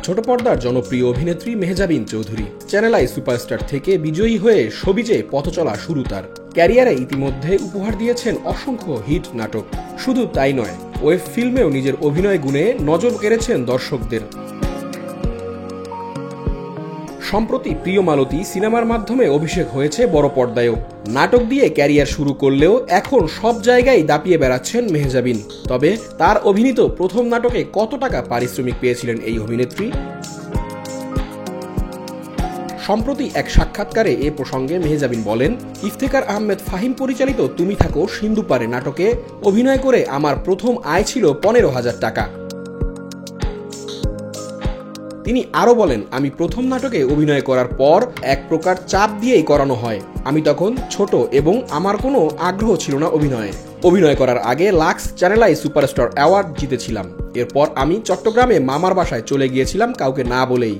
ছোট পর্দার জনপ্রিয় অভিনেত্রী Mehazabien Chowdhury Channel I superstar থেকে বিজয়ী হয়ে শোবিজে পথ চলা শুরু তার। ক্যারিয়ারে ইতিমধ্যে উপহার দিয়েছেন অসংখ্য হিট নাটক। শুধু তাই নয়, ওয়েব ফিল্মেও নিজের অভিনয় গুণে নজর কেড়েছেন দর্শকদের। সম্প্রতি প্রিয় মালতী সিনেমার মাধ্যমে অভিষেক হয়েছে বড় পর্দায়ও। নাটক দিয়ে ক্যারিয়ার শুরু করলেও এখন সব জায়গায় দাপিয়ে বেড়াচ্ছেন মেহজাবিন। তবে তার অভিনীত প্রথম নাটকে কত টাকা পারিশ্রমিক পেয়েছিলেন এই অভিনেত্রী? সম্প্রতি এক সাক্ষাৎকারে এ প্রসঙ্গে মেহজাবিন বলেন, ইফতেখার আহমেদ ফাহিম পরিচালিত তুমি থাকো সিন্ধুপারে নাটকে অভিনয় করে আমার প্রথম আয় ছিল 15,000 টাকা। তিনি আরও বলেন, আমি প্রথম নাটকে অভিনয় করার পর এক প্রকার চাপ দিয়েই করানো হয়। আমি তখন ছোট এবং আমার কোনো আগ্রহ ছিল না অভিনয়ে। অভিনয় করার আগে Lux channel I superstar award জিতেছিলাম। এরপর আমি চট্টগ্রামে মামার বাসায় চলে গিয়েছিলাম কাউকে না বলেই।